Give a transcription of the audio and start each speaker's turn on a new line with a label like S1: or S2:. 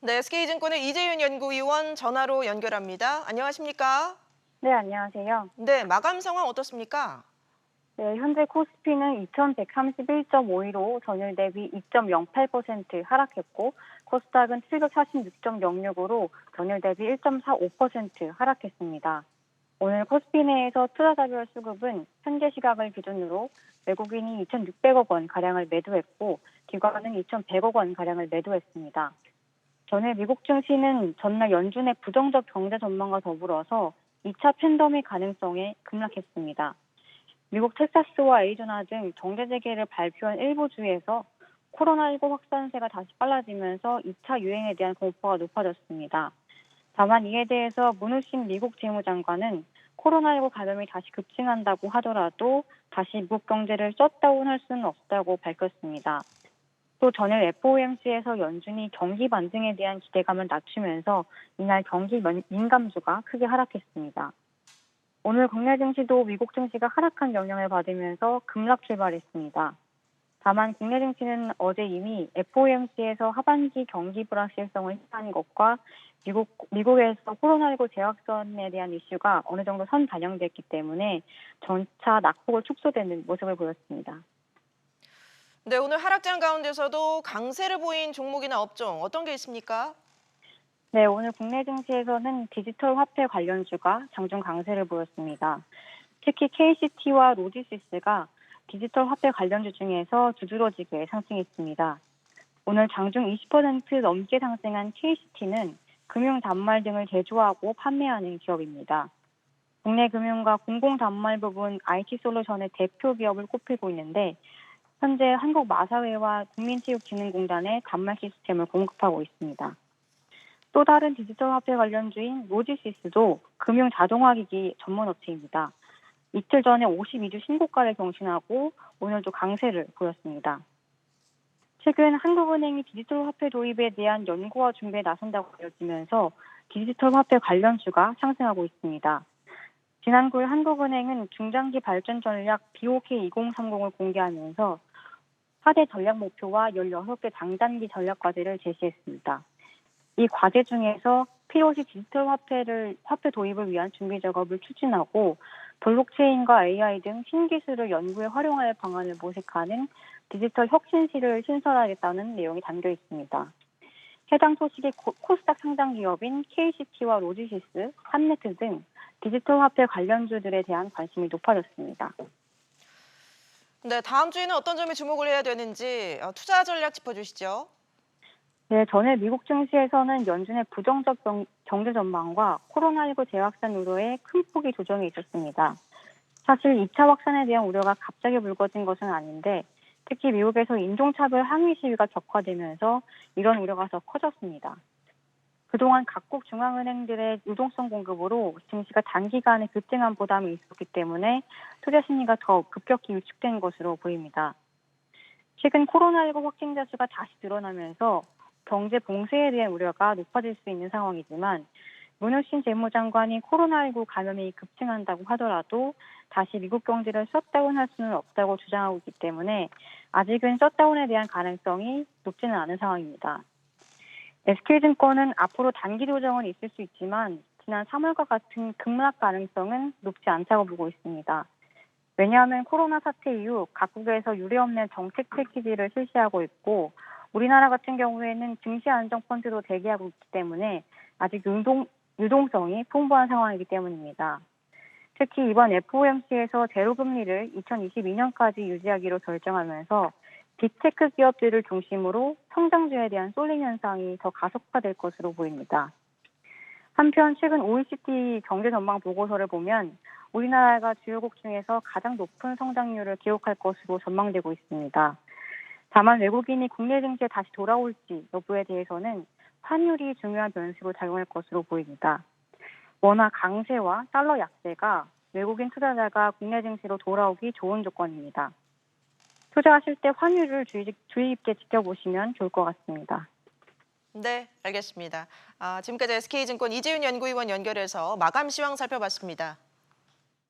S1: 네, SK증권의 이재윤 연구위원 전화로 연결합니다. 안녕하십니까?
S2: 네, 안녕하세요.
S1: 네, 마감 상황 어떻습니까?
S2: 네, 현재 코스피는 2131.52로 전일 대비 2.08% 하락했고, 코스닥은 746.06으로 전일 대비 1.45% 하락했습니다. 오늘 코스피 내에서 투자자별 수급은 현재 시각을 기준으로 외국인이 2,600억 원 가량을 매도했고, 기관은 2,100억 원 가량을 매도했습니다. 전일 미국 증시는 전날 연준의 부정적 경제 전망과 더불어서 2차 팬데믹 가능성에 급락했습니다. 미국 텍사스와 애리조나 등 경제 재개를 발표한 일부 주에서 코로나19 확산세가 다시 빨라지면서 2차 유행에 대한 공포가 높아졌습니다. 다만 이에 대해서 문우신 미국 재무장관은 코로나19 감염이 다시 급증한다고 하더라도 다시 미국 경제를 셧다운할 수는 없다고 밝혔습니다. 또 전일 FOMC에서 연준이 경기 반등에 대한 기대감을 낮추면서 이날 경기 민감주가 크게 하락했습니다. 오늘 국내 증시도 미국 증시가 하락한 영향을 받으면서 급락 출발했습니다. 다만 국내 증시는 어제 이미 FOMC에서 하반기 경기 불확실성을 희소한 것과 미국에서 코로나19 재확산에 대한 이슈가 어느 정도 선 반영됐기 때문에 전차 낙폭을 축소되는 모습을 보였습니다.
S1: 네, 오늘 하락장 가운데서도 강세를 보인 종목이나 업종 어떤 게 있습니까?
S2: 네, 오늘 국내 증시에서는 디지털 화폐 관련주가 장중 강세를 보였습니다. 특히 KCT와 로지시스가 디지털 화폐 관련주 중에서 두드러지게 상승했습니다. 오늘 장중 20% 넘게 상승한 KCT는 금융 단말 등을 제조하고 판매하는 기업입니다. 국내 금융과 공공 단말 부분 IT 솔루션의 대표 기업을 꼽히고 있는데 현재 한국마사회와 국민체육진흥공단에 단말 시스템을 공급하고 있습니다. 또 다른 디지털 화폐 관련주인 로지시스도 금융 자동화기기 전문 업체입니다. 이틀 전에 52주 신고가를 경신하고 오늘도 강세를 보였습니다. 최근 한국은행이 디지털 화폐 도입에 대한 연구와 준비에 나선다고 알려지면서 디지털 화폐 관련주가 상승하고 있습니다. 지난 9일 한국은행은 중장기 발전 전략 BOK 2030을 공개하면서 4대 전략 목표와 16개 장단기 전략 과제를 제시했습니다. 이 과제 중에서 필요시 디지털 화폐 도입을 위한 준비 작업을 추진하고 블록체인과 AI 등 신기술을 연구에 활용할 방안을 모색하는 디지털 혁신실을 신설하겠다는 내용이 담겨 있습니다. 해당 소식에 코스닥 상장 기업인 KCT와 로지시스, 한네트 등 디지털 화폐 관련주들에 대한 관심이 높아졌습니다.
S1: 네, 다음 주에는 어떤 점에 주목을 해야 되는지 투자 전략 짚어주시죠.
S2: 네, 전에 미국 증시에서는 연준의 부정적 경제 전망과 코로나19 재확산 우려에 큰 폭의 조정이 있었습니다. 사실 2차 확산에 대한 우려가 갑자기 불거진 것은 아닌데 특히 미국에서 인종차별 항의 시위가 격화되면서 이런 우려가 더 커졌습니다. 그동안 각국 중앙은행들의 유동성 공급으로 증시가 단기간에 급등한 부담이 있었기 때문에 투자 심리가 더 급격히 위축된 것으로 보입니다. 최근 코로나19 확진자 수가 다시 늘어나면서 경제 봉쇄에 대한 우려가 높아질 수 있는 상황이지만 문우신 재무장관이 코로나19 감염이 급증한다고 하더라도 다시 미국 경제를 셧다운할 수는 없다고 주장하고 있기 때문에 아직은 셧다운에 대한 가능성이 높지는 않은 상황입니다. SK증권은 앞으로 단기 조정은 있을 수 있지만 지난 3월과 같은 급락 가능성은 높지 않다고 보고 있습니다. 왜냐하면 코로나 사태 이후 각국에서 유례없는 정책 패키지를 실시하고 있고 우리나라 같은 경우에는 증시 안정 펀드도 대기하고 있기 때문에 아직 유동성이 풍부한 상황이기 때문입니다. 특히 이번 FOMC에서 제로금리를 2022년까지 유지하기로 결정하면서 빅테크 기업들을 중심으로 성장주에 대한 쏠림 현상이 더 가속화될 것으로 보입니다. 한편 최근 OECD 경제 전망 보고서를 보면 우리나라가 주요국 중에서 가장 높은 성장률을 기록할 것으로 전망되고 있습니다. 다만 외국인이 국내 증시에 다시 돌아올지 여부에 대해서는 환율이 중요한 변수로 작용할 것으로 보입니다. 원화 강세와 달러 약세가 외국인 투자자가 국내 증시로 돌아오기 좋은 조건입니다. 투자하실 때 환율을 주의 깊게 지켜보시면 좋을 것 같습니다.
S1: 네, 알겠습니다. 지금까지 SK증권 이재윤 연구위원 연결해서 마감 시황 살펴봤습니다.